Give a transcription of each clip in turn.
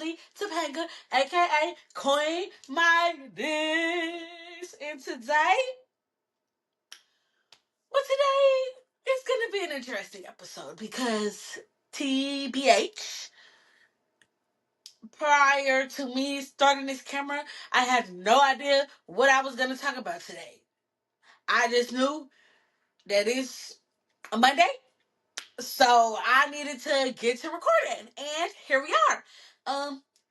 Kelly Topanga, aka Queen Midas. And today, it's gonna be an interesting episode because TBH, prior to me starting this camera, I had no idea what I was gonna talk about today. I just knew that it's a Monday, so I needed to get to recording, and here we are.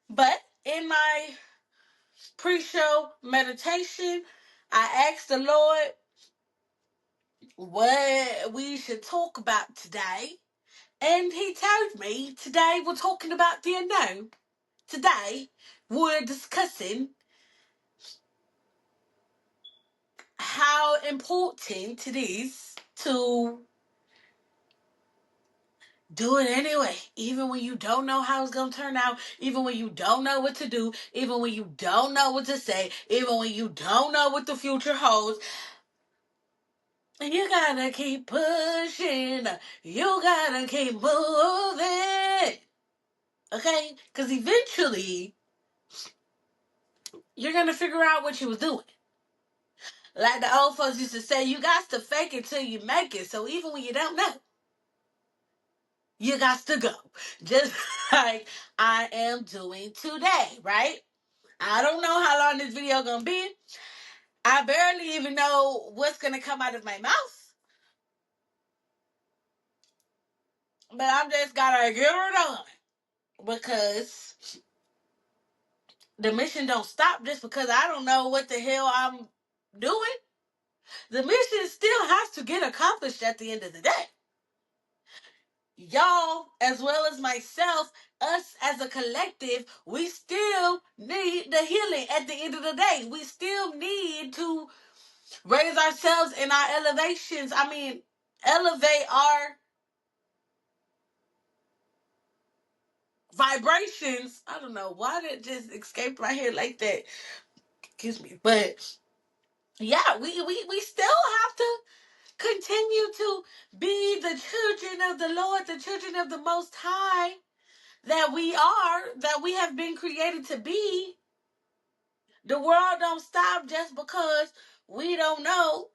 But in my pre-show meditation, I asked the Lord what we should talk about today, and He told me today we're talking about the unknown. Today we're discussing how important it is to do it anyway, even when you don't know how it's gonna turn out, even when you don't know what to do, even when you don't know what to say, even when you don't know what the future holds. And you gotta keep pushing. You gotta keep moving. Okay? Because eventually, you're gonna figure out what you was doing. Like the old folks used to say, you got to fake it till you make it. So even when you don't know, you got to go. Just like I am doing today, right? I don't know how long this video gonna be. I barely even know what's gonna come out of my mouth. But I'm just gotta get it on. Because the mission don't stop just because I don't know what the hell I'm doing. The mission still has to get accomplished at the end of the day. Y'all, as well as myself, us as a collective, we still need the healing at the end of the day. We still need to raise ourselves in our elevations. I mean, elevate our vibrations. I don't know why did it just escape my head like that. Excuse me. But yeah, we still have to continue to be the children of the Lord, the children of the Most High that we are, that we have been created to be. The world don't stop just because we don't know.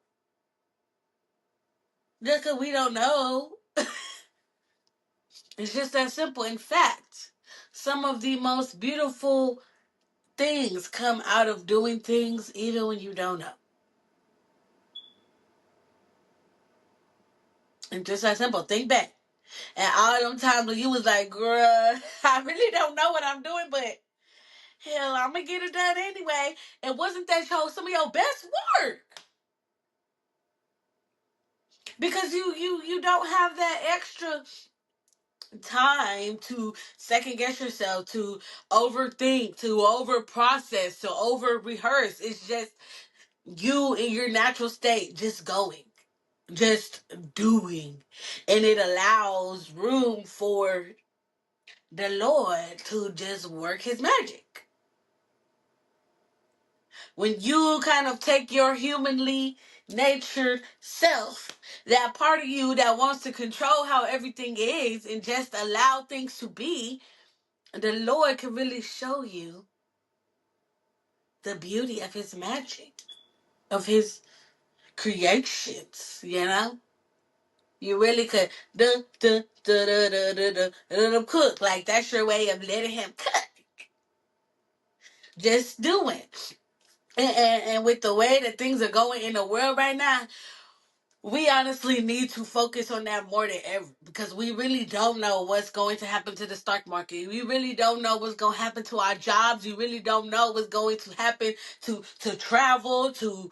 Just because we don't know. It's just that simple. In fact, some of the most beautiful things come out of doing things even when you don't know. And just that simple. Think back. And all them times when you was like, girl, I really don't know what I'm doing, but hell, I'm gonna get it done anyway. And wasn't that some of your best work? Because you don't have that extra time to second guess yourself, to overthink, to over process, to over rehearse. It's just you in your natural state, just going, just doing. And it allows room for the Lord to just work His magic. When you kind of take your humanly natured self, that part of you that wants to control how everything is and just allow things to be, the Lord can really show you the beauty of His magic, of His creations, you know? You really could let Him cook. Like, that's your way of letting Him cook. Just do it. And with the way that things are going in the world right now, we honestly need to focus on that more than ever, because we really don't know what's going to happen to the stock market. We really don't know what's going to happen to our jobs. We really don't know what's going to happen to travel, to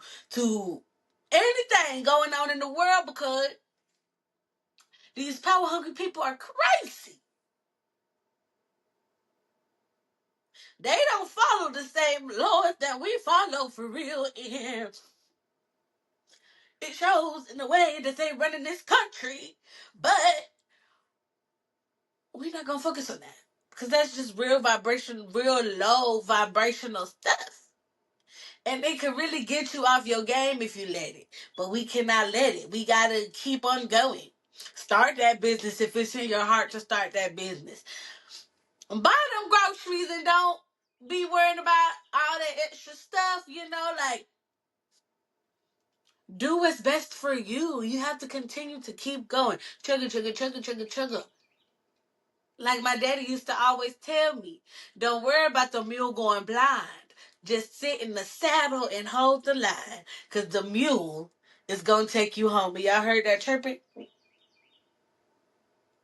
anything going on in the world, because these power hungry people are crazy. They don't follow the same laws that we follow for real, and it shows in the way that they run in this country. But we're not gonna focus on that, because that's just real low vibrational stuff, and it can really get you off your game if you let it. But we cannot let it. We gotta keep on going. Start that business if it's in your heart to start that business. Buy them groceries and don't be worrying about all that extra stuff, like do what's best for you. You have to continue to keep going. Chugga, chugga, chugga, chugga, chugga. Like my daddy used to always tell me, don't worry about the mule going blind. Just sit in the saddle and hold the line. Because the mule is going to take you home. Y'all heard that chirping?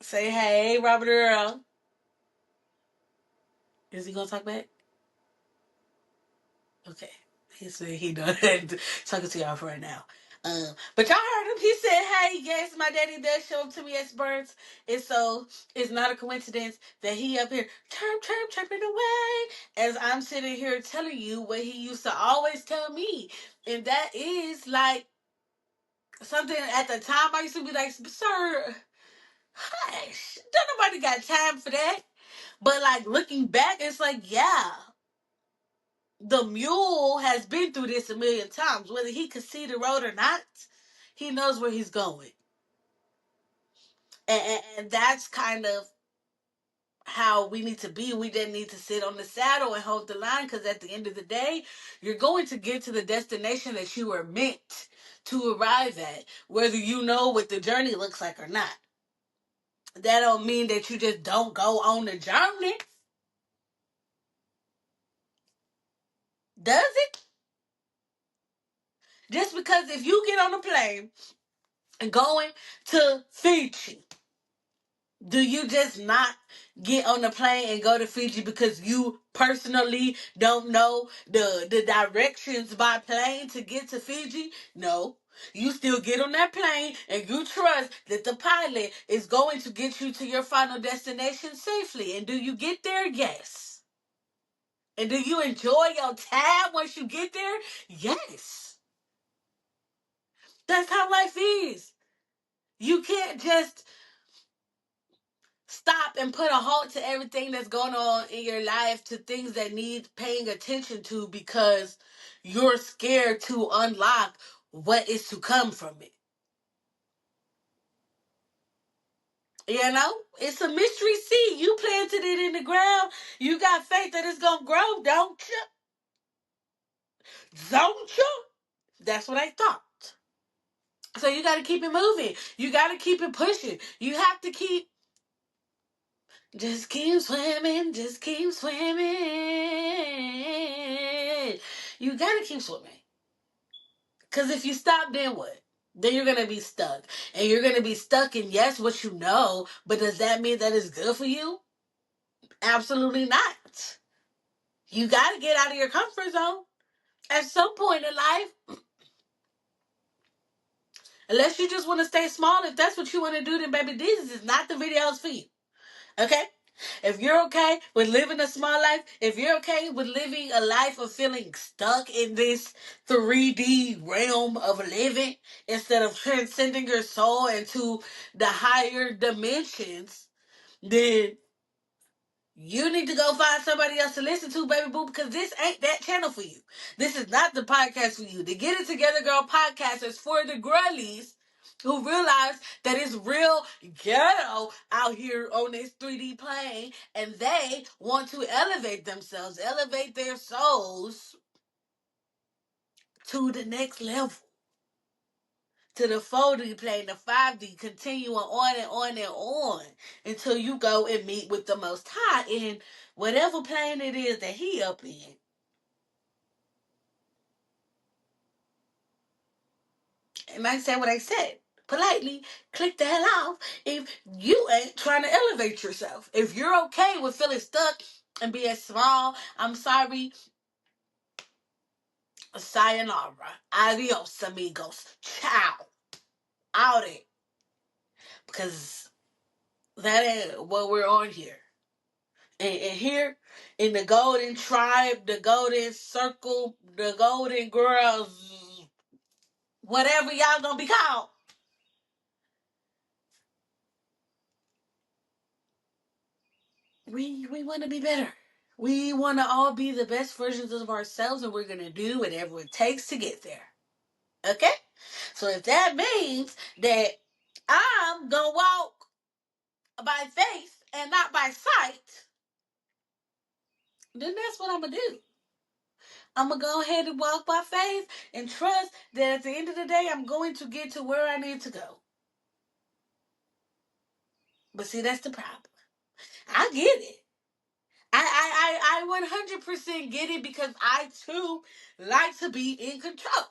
Say, hey, Robert Earl. Is he going to talk back? Okay. He said he done talking to y'all for right now. But y'all heard him. He said, hey, yes, my daddy does show up to me at spurts. And so it's not a coincidence that he up here chirping away as I'm sitting here telling you what he used to always tell me. And that is like something at the time I used to be like, sir, hush. Don't nobody got time for that. But like looking back, it's like, yeah. The mule has been through this a million times. Whether he can see the road or not, he knows where he's going. And that's kind of how we need to be. We didn't need to sit on the saddle and hold the line because at the end of the day, you're going to get to the destination that you were meant to arrive at, whether you know what the journey looks like or not. That don't mean that you just don't go on the journey. Does it? Just because if you get on a plane and going to Fiji, do you just not get on the plane and go to Fiji because you personally don't know the directions by plane to get to Fiji? No. You still get on that plane and you trust that the pilot is going to get you to your final destination safely. And do you get there? Yes. And do you enjoy your time once you get there? Yes. That's how life is. You can't just stop and put a halt to everything that's going on in your life, to things that need paying attention to because you're scared to unlock what is to come from it. You know, it's a mystery seed. You planted it in the ground. You got faith that it's gonna grow, don't you? Don't you? That's what I thought. So you got to keep it moving. You got to keep it pushing. You have to just keep swimming, just keep swimming. You gotta keep swimming. Because if you stop, then what? Then you're gonna be stuck. And you're gonna be stuck in, yes, what you know, but does that mean that it's good for you? Absolutely not. You gotta get out of your comfort zone at some point in life. Unless you just want to stay small, if that's what you want to do, then baby, this is not the videos for you. Okay? If you're okay with living a small life, if you're okay with living a life of feeling stuck in this 3D realm of living instead of transcending your soul into the higher dimensions, then you need to go find somebody else to listen to, baby boo, because this ain't that channel for you. This is not the podcast for you. The Get It Together Girl podcast is for the girlies who realize that it's real ghetto out here on this 3D plane, and they want to elevate themselves, elevate their souls to the next level, to the 4D plane, the 5D, continuing on and on and on until you go and meet with the Most High in whatever plane it is that He up in. And I said what I said. Politely click the hell off if you ain't trying to elevate yourself. If you're okay with feeling stuck and being small, I'm sorry. Sayonara. Adios, amigos. Ciao. Out it. Because that ain't what we're on here. And here in the golden tribe, the golden circle, the golden girls, whatever y'all gonna be called, we want to be better. We want to all be the best versions of ourselves, and we're going to do whatever it takes to get there. Okay? So if that means that I'm going to walk by faith and not by sight, then that's what I'm gonna do. I'm gonna go ahead and walk by faith and trust that at the end of the day, I'm going to get to where I need to go. But see, that's the problem. I get it. I 100% get it because I too like to be in control.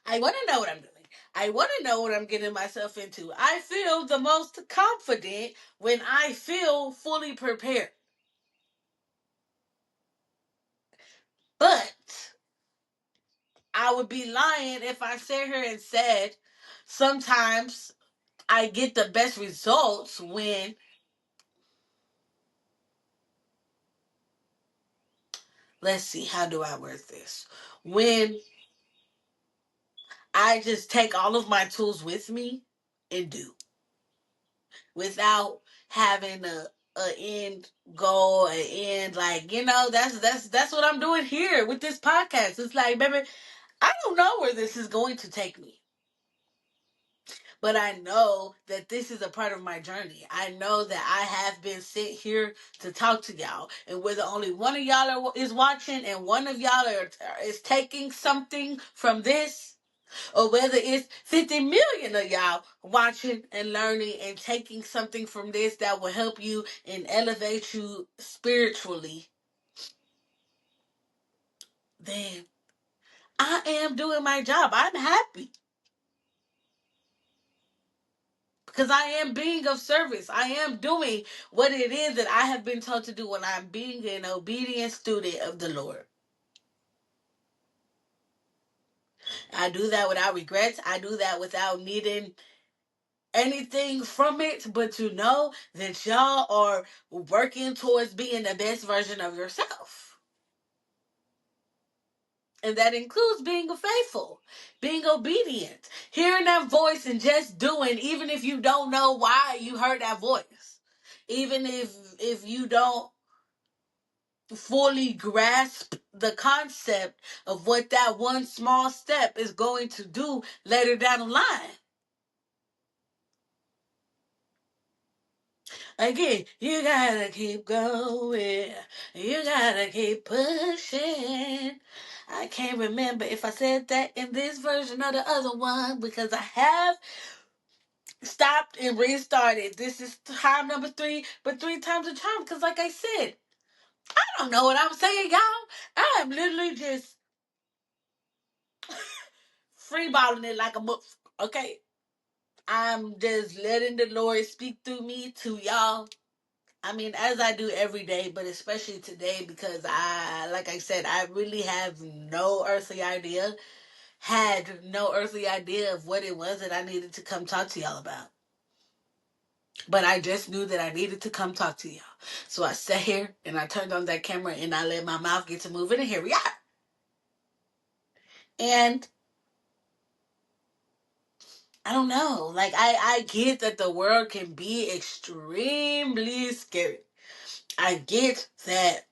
I want to know what I'm doing. I want to know what I'm getting myself into. I feel the most confident when I feel fully prepared. But I would be lying if I sat here and said sometimes I get the best results when, let's see, how do I word this? When I just take all of my tools with me and do without having a end goal, an end, like, that's what I'm doing here with this podcast. It's like, baby, I don't know where this is going to take me. But I know that this is a part of my journey. I know that I have been sent here to talk to y'all. And whether only one of y'all is watching and one of y'all is taking something from this, or whether it's 50 million of y'all watching and learning and taking something from this that will help you and elevate you spiritually, then I am doing my job. I'm happy. Because I am being of service. I am doing what it is that I have been told to do when I'm being an obedient student of the Lord. I do that without regrets. I do that without needing anything from it, but to know that y'all are working towards being the best version of yourself. And that includes being faithful, being obedient, hearing that voice and just doing, even if you don't know why you heard that voice. Even if you don't fully grasp the concept of what that one small step is going to do later down the line. Again, you gotta keep going. You gotta keep pushing. I can't remember if I said that in this version or the other one because I have stopped and restarted. This is time number 3, but 3 times a charm. Because, like I said, I don't know what I'm saying, y'all. I am literally just freeballing it like a book. Okay, I'm just letting the Lord speak through me to y'all. I mean, as I do every day, but especially today because like I said, I really have no earthly idea, had no earthly idea of what it was that I needed to come talk to y'all about. But I just knew that I needed to come talk to y'all. So I sat here and I turned on that camera and I let my mouth get to moving, and here we are. And I don't know. Like, I get that the world can be extremely scary. I get that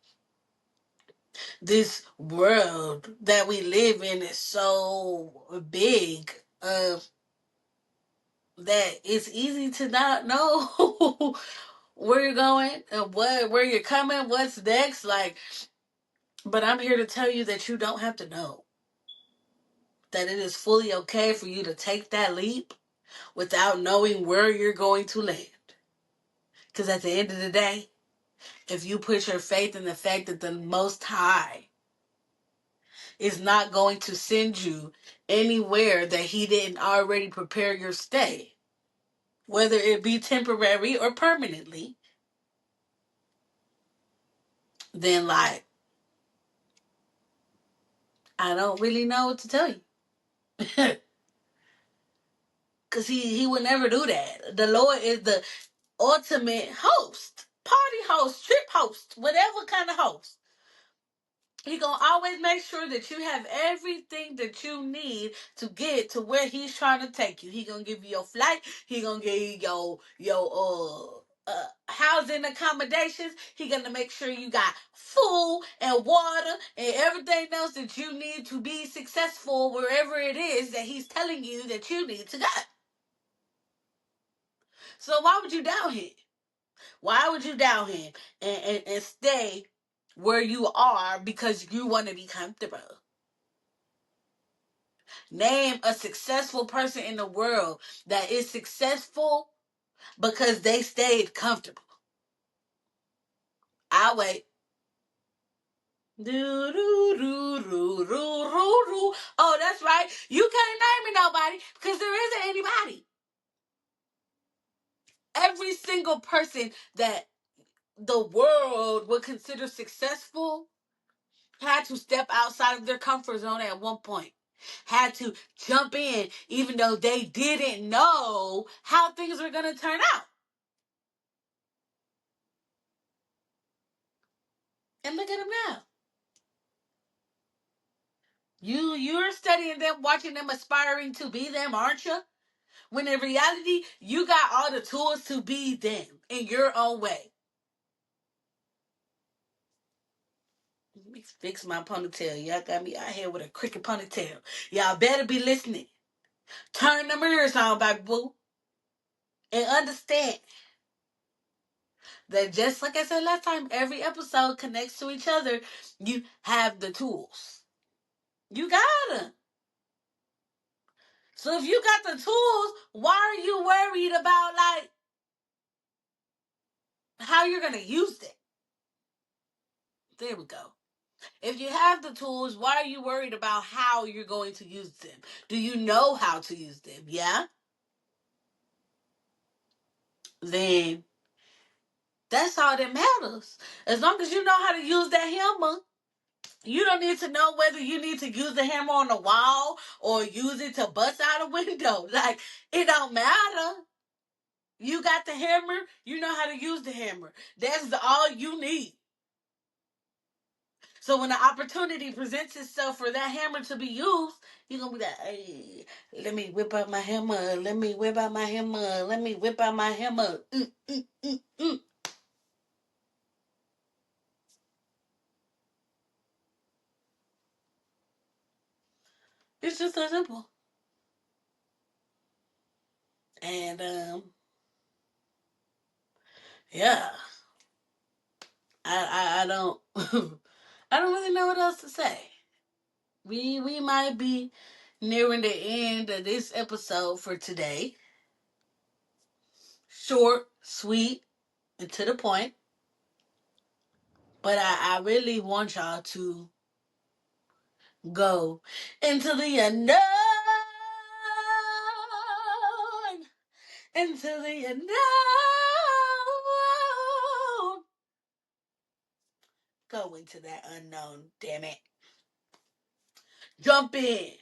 this world that we live in is so big that it's easy to not know where you're going and where you're coming, what's next. Like, but I'm here to tell you that you don't have to know. That it is fully okay for you to take that leap without knowing where you're going to land. Because at the end of the day, if you put your faith in the fact that the Most High is not going to send you anywhere that He didn't already prepare your stay, whether it be temporary or permanently, then, like, I don't really know what to tell you. Because he would never do that. The Lord is the ultimate host, party host, trip host, whatever kind of host. He gonna always make sure that you have everything that you need to get to where he's trying to take you. He gonna give you your flight. He gonna give you your housing accommodations. He gonna make sure you got food and water and everything else that you need to be successful wherever it is that he's telling you that you need to go. So why would you doubt him? Why would you doubt him and stay where you are because you want to be comfortable. Name a successful person in the world that is successful because they stayed comfortable. I'll wait. Do, do, do, do, do, do, do. Oh, that's right. You can't name me nobody because there isn't anybody. Every single person that the world would consider successful had to step outside of their comfort zone at one point. Had to jump in even though they didn't know how things were going to turn out. And look at them now. You're studying them, watching them, aspiring to be them, aren't you? When in reality, you got all the tools to be them in your own way. Let me fix my ponytail. Y'all got me out here with a cricket ponytail. Y'all better be listening. Turn the mirrors on, baby boo. And understand that just like I said last time, every episode connects to each other. You have the tools. You got them. So if you got the tools, why are you worried about like how you're gonna use them? There we go. If you have the tools, why are you worried about how you're going to use them? Do you know how to use them? Yeah? Then that's all that matters. As long as you know how to use that hammer, you don't need to know whether you need to use the hammer on the wall or use it to bust out a window. Like, it don't matter. You got the hammer, you know how to use the hammer. That's all you need. So when the opportunity presents itself for that hammer to be used, you're going to be like, hey, let me whip out my hammer. Let me whip out my hammer. Let me whip out my hammer. It's just so simple. And, yeah. I don't, I don't really know what else to say. We might be nearing the end of this episode for today. Short, sweet, and to the point. But I really want y'all to go into the unknown. Into the unknown. Go into that unknown, damn it. Jump in.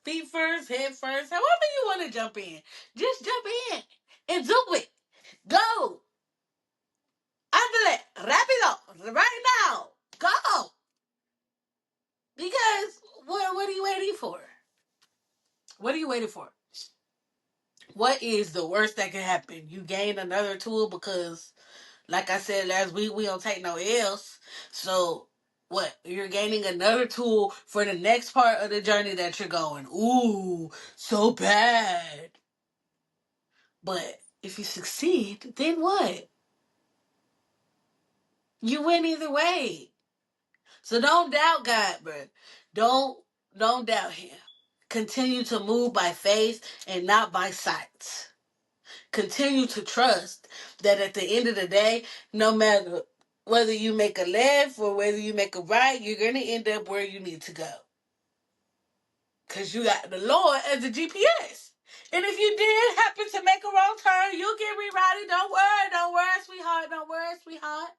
Feet first, head first, however you want to jump in. Just jump in and do it. Go. Ándale, rápido, right now. Go. Because what are you waiting for? What are you waiting for? What is the worst that can happen? You gain another tool because, like I said last week, we don't take no L's. So, what? You're gaining another tool for the next part of the journey that you're going. Ooh, so bad. But if you succeed, then what? You win either way. So don't doubt God, bro. Don't doubt him. Continue to move by faith and not by sight. Continue to trust that at the end of the day, no matter whether you make a left or whether you make a right, you're going to end up where you need to go. Because you got the Lord as the GPS. And if you did happen to make a wrong turn, you'll get rerouted. Don't worry, sweetheart. Don't worry, sweetheart.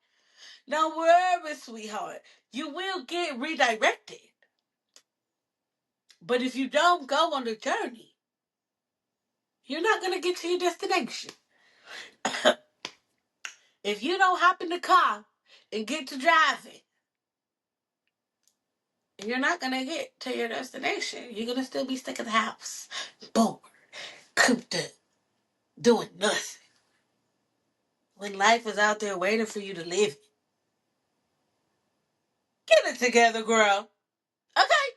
Don't worry, sweetheart. You will get redirected. But if you don't go on the journey, you're not going to get to your destination. If you don't hop in the car and get to driving, you're not going to get to your destination. You're going to still be stuck at the house, bored, cooped up, doing nothing. When life is out there waiting for you to live. Get it together, girl. Okay?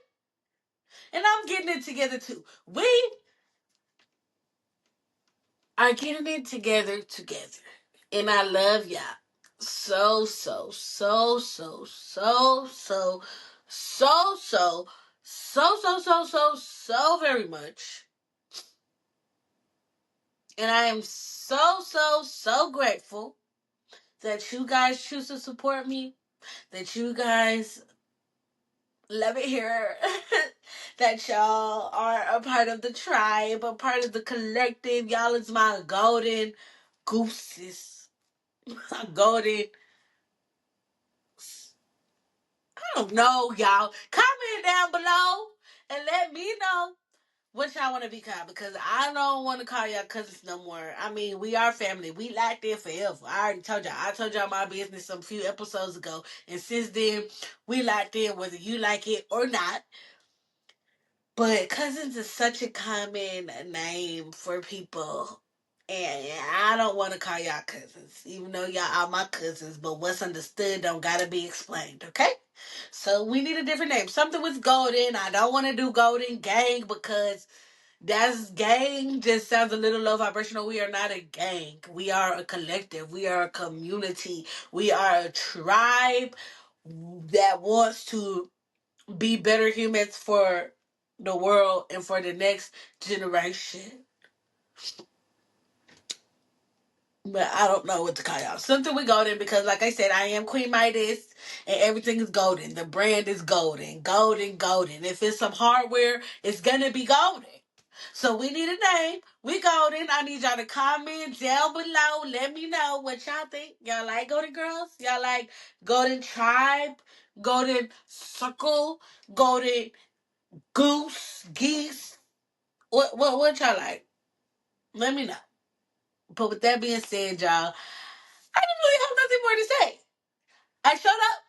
And I'm getting it together too. We are getting it together. And I love y'all. so, so, so, so, so, so, so, so, so very much. And I am so, so, so grateful that you guys choose to support me, that you guys love it here, that y'all are a part of the tribe, a part of the collective. Y'all is my golden gooses, my golden. I don't know, y'all. Comment down below and let me know what y'all want to be called, because I don't want to call y'all cousins no more. I mean, we are family. We locked in forever. I already told y'all. I told y'all my business some few episodes ago, and since then we locked in, whether you like it or not. But cousins is such a common name for people. And I don't want to call y'all cousins, even though y'all are my cousins. But what's understood don't gotta be explained, okay? So we need a different name. Something with golden. I don't want to do golden gang because that's gang just sounds a little low vibrational. We are not a gang. We are a collective. We are a community. We are a tribe that wants to be better humans for the world and for the next generation. But I don't know what to call y'all. Something with golden, because like I said, I am Queen Midas and everything is golden. The brand is golden. Golden, golden. If it's some hardware, it's gonna be golden. So we need a name. We golden. I need y'all to comment down below. Let me know what y'all think. Y'all like golden girls? Y'all like golden tribe? Golden circle? Golden goose? Geese? What y'all like? Let me know. But with that being said, y'all, I didn't really have nothing more to say. I showed up,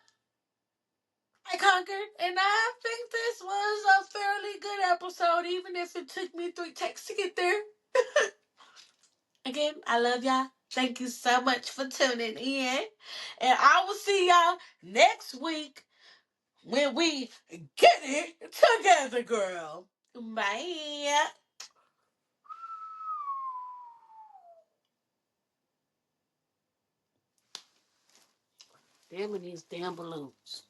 I conquered, and I think this was a fairly good episode, even if it took me 3 takes to get there. Again, I love y'all. Thank you so much for tuning in. And I will see y'all next week when we get it together, girl. Bye. Damn it, these damn balloons.